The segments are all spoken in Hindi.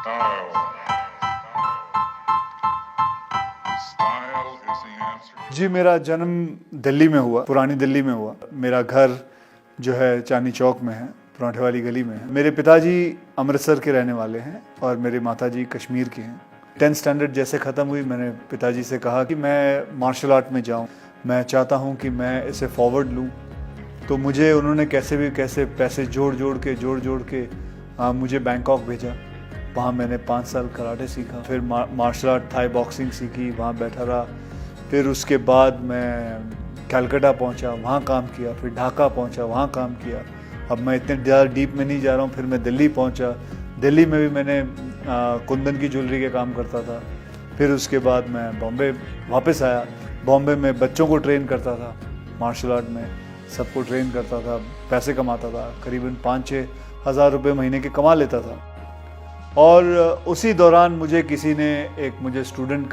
Style. Style is the answer. जी, मेरा जन्म दिल्ली में हुआ, पुरानी दिल्ली में हुआ। मेरा घर जो है चांदनी चौक में है, पराठे वाली गली में है। मेरे पिताजी अमृतसर के रहने वाले हैं और मेरी माताजी कश्मीर की हैं। 10th स्टैंडर्ड जैसे ख़त्म हुई, मैंने पिताजी से कहा कि मैं मार्शल आर्ट में जाऊं, मैं चाहता हूं कि मैं इसे फॉरवर्ड लूं। तो मुझे उन्होंने कैसे पैसे जोड़ जोड़ के मुझे बैंकॉक भेजा। वहाँ मैंने 5 साल कराटे सीखा, फिर मार्शल आर्ट थाई बॉक्सिंग सीखी, वहाँ बैठा रहा। फिर उसके बाद मैं कलकत्ता पहुँचा, वहाँ काम किया, फिर ढाका पहुँचा, वहाँ काम किया। अब मैं इतने ज़्यादा डीप में नहीं जा रहा हूँ। फिर मैं दिल्ली पहुँचा, दिल्ली में भी मैंने कुंदन की ज्वेलरी के काम करता था। फिर उसके बाद मैं बॉम्बे वापस आया। बॉम्बे में बच्चों को ट्रेन करता था, मार्शल आर्ट में सबको ट्रेन करता था, पैसे कमाता था, करीबन 5-6 हज़ार रुपये महीने के कमा लेता था। और उसी दौरान मुझे किसी ने मुझे स्टूडेंट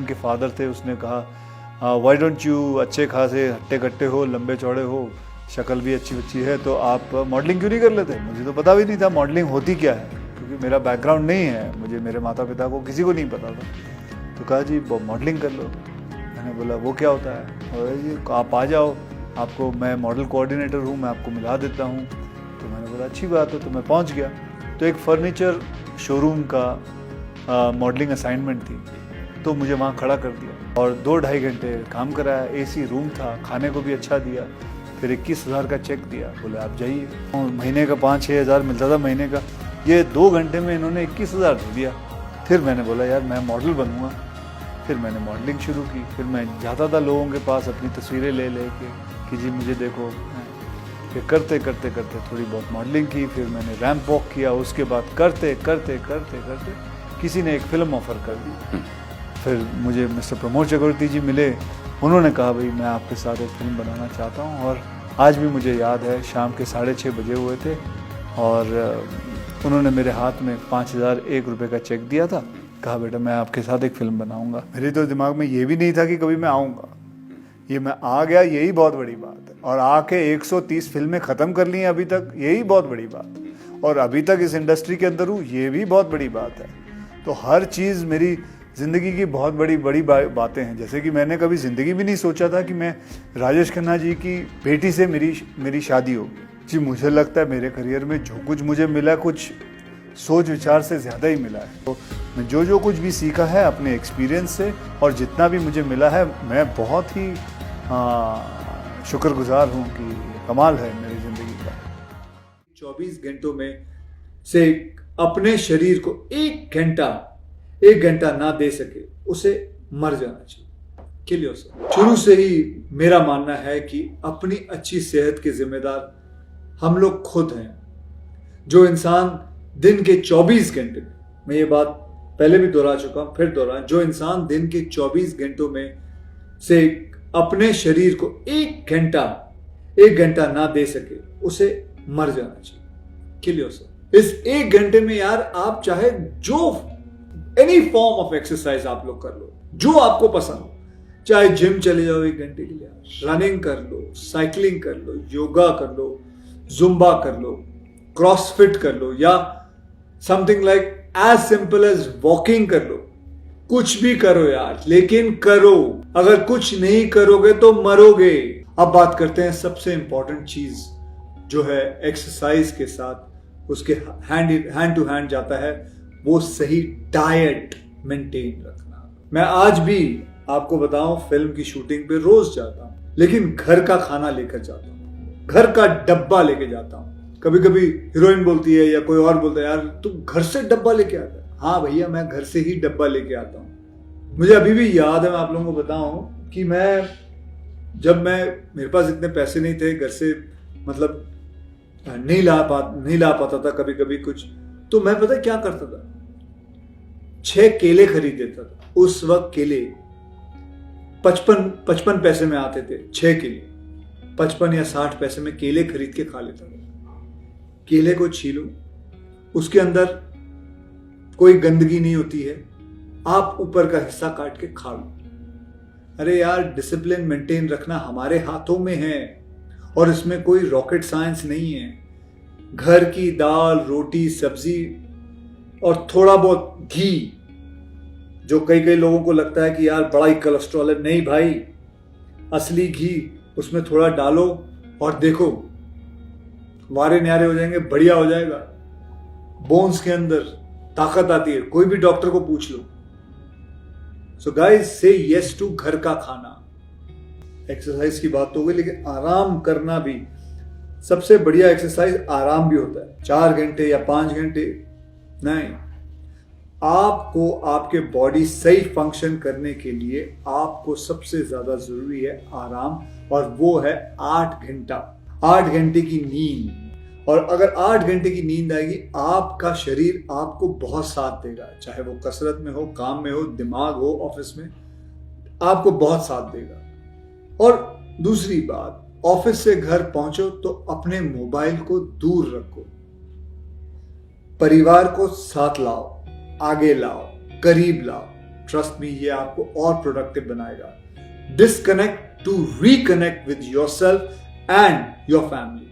के फादर थे, उसने कहा व्हाई डोंट यू, अच्छे खासे हट्टे कट्टे हो, लंबे चौड़े हो, शक्ल भी अच्छी है, तो आप मॉडलिंग क्यों नहीं कर लेते। मुझे तो पता भी नहीं था मॉडलिंग होती क्या है, क्योंकि मेरा बैकग्राउंड नहीं है, मुझे मेरे माता पिता को किसी को नहीं पता था। तो कहा जी मॉडलिंग कर लो। मैंने बोला वो क्या होता है। और जी आप आ जाओ, आपको मैं मॉडल कोऑर्डिनेटर हूँ, मैं आपको मिला देता हूँ। तो मैंने बोला अच्छी बात है। तो मैं पहुँच गया। तो एक फर्नीचर शोरूम का मॉडलिंग असाइनमेंट थी, तो मुझे वहाँ खड़ा कर दिया और 2-2.5 घंटे काम कराया। एसी रूम था, खाने को भी अच्छा दिया। फिर 21,000 का चेक दिया, बोले आप जाइए। महीने का 5-6 हज़ार मिलता था महीने का, ये 2 घंटे में इन्होंने 21,000 दे दिया। फिर मैंने बोला यार मैं मॉडल बनूँगा। फिर मैंने मॉडलिंग शुरू की। फिर मैं जाता था लोगों के पास अपनी तस्वीरें ले के कि जी मुझे देखो। फिर करते थोड़ी बहुत मॉडलिंग की। फिर मैंने रैंप वॉक किया। उसके बाद करते किसी ने एक फ़िल्म ऑफ़र कर दी। फिर मुझे मिस्टर प्रमोद चक्रवर्ती जी मिले। उन्होंने कहा भाई मैं आपके साथ एक फ़िल्म बनाना चाहता हूँ। और आज भी मुझे याद है, शाम के 6:30 बजे हुए थे और उन्होंने मेरे हाथ में 5,001 रुपये का चेक दिया था। कहा बेटा मैं आपके साथ एक फ़िल्म बनाऊँगा। मेरे तो दिमाग में ये भी नहीं था कि कभी मैं आऊँगा। ये मैं आ गया, यही बहुत बड़ी बात है। और आके 130 फिल्में ख़त्म कर ली हैं अभी तक, यही बहुत बड़ी बात है। और अभी तक इस इंडस्ट्री के अंदर हूँ, ये भी बहुत बड़ी बात है। तो हर चीज़ मेरी ज़िंदगी की बहुत बड़ी बातें हैं। जैसे कि मैंने कभी ज़िंदगी भी नहीं सोचा था कि मैं राजेश खन्ना जी की बेटी से मेरी शादी होगी। जी मुझे लगता है मेरे करियर में जो कुछ मुझे मिला, कुछ सोच विचार से ज़्यादा ही मिला है। तो मैं जो कुछ भी सीखा है अपने एक्सपीरियंस से, और जितना भी मुझे मिला है, मैं बहुत ही शुक्रगुजार हूँ कि कमाल है मेरी ज़िंदगी का। 24 घंटों में से अपने शरीर को एक घंटा ना दे सके, उसे मर जाना चाहिए। Kill yourself. शुरू से ही मेरा मानना है कि अपनी अच्छी सेहत के जिम्मेदार हम लोग खुद हैं। जो इंसान दिन के 24 घंटे, मैं ये बात पहले भी दोहरा चुका हूं, फिर दोहरा, जो इंसान दिन के 24 घंटों में से अपने शरीर को एक घंटा ना दे सके, उसे मर जाना चाहिए। Kill yourself. इस 1 घंटे में यार आप चाहे जो एनी फॉर्म ऑफ एक्सरसाइज आप लोग कर लो, जो आपको पसंद हो। चाहे जिम चले जाओ 1 घंटे के लिए, रनिंग कर लो, साइकिलिंग कर लो, योगा कर लो, जुम्बा कर लो, क्रॉसफिट कर लो, या something like as simple as walking कर लो। कुछ भी करो यार, लेकिन करो। अगर कुछ नहीं करोगे तो मरोगे। अब बात करते हैं सबसे इंपॉर्टेंट चीज जो है एक्सरसाइज के साथ उसके हैंड टू हैंड जाता है, वो सही डाइट मेंटेन रखना। मैं आज भी आपको बताऊं, फिल्म की शूटिंग पे रोज जाता हूं, लेकिन घर का खाना लेकर जाता हूं, घर का डब्बा लेके जाता हूं। कभी कभी हीरोइन बोलती है या कोई और बोलता है यार तू घर से डब्बा लेके आता है। हाँ भैया, मैं घर से ही डब्बा लेके आता हूँ। मुझे अभी भी याद है, मैं आप लोगों को बताऊं कि जब मेरे पास इतने पैसे नहीं थे, घर से मतलब नहीं ला पाता था कभी कभी कुछ, तो मैं पता क्या करता था, 6 केले खरीद देता था। उस वक्त केले 55 पैसे में आते थे, 6 केले 55 या 60 पैसे में केले खरीद के खा लेता था। केले को छीलो, उसके अंदर कोई गंदगी नहीं होती है, आप ऊपर का हिस्सा काट के खा लो। अरे यार, डिसिप्लिन मेंटेन रखना हमारे हाथों में है और इसमें कोई रॉकेट साइंस नहीं है। घर की दाल, रोटी, सब्जी और थोड़ा बहुत घी, जो कई कई लोगों को लगता है कि यार बड़ा ही कोलेस्ट्रॉल है, नहीं भाई, असली घी उसमें थोड़ा डालो और देखो वारे न्यारे हो जाएंगे, बढ़िया हो जाएगा। बोन्स के अंदर ताकत आती है, कोई भी डॉक्टर को पूछ लो। सो गाइस, से यस टू घर का खाना। एक्सरसाइज की बात तो हो गई, लेकिन आराम करना भी सबसे बढ़िया एक्सरसाइज आराम भी होता है। 4 घंटे या 5 घंटे नहीं, आपको आपके बॉडी सही फंक्शन करने के लिए आपको सबसे ज्यादा जरूरी है आराम, और वो है 8 घंटा, 8 घंटे की नींद। और अगर 8 घंटे की नींद आएगी, आपका शरीर आपको बहुत साथ देगा, चाहे वो कसरत में हो, काम में हो, दिमाग हो, ऑफिस में, आपको बहुत साथ देगा। और दूसरी बात, ऑफिस से घर पहुंचो तो अपने मोबाइल को दूर रखो, परिवार को साथ लाओ, आगे लाओ, करीब लाओ। ट्रस्ट मी, ये आपको और प्रोडक्टिव बनाएगा। Disconnect to reconnect with yourself and your family.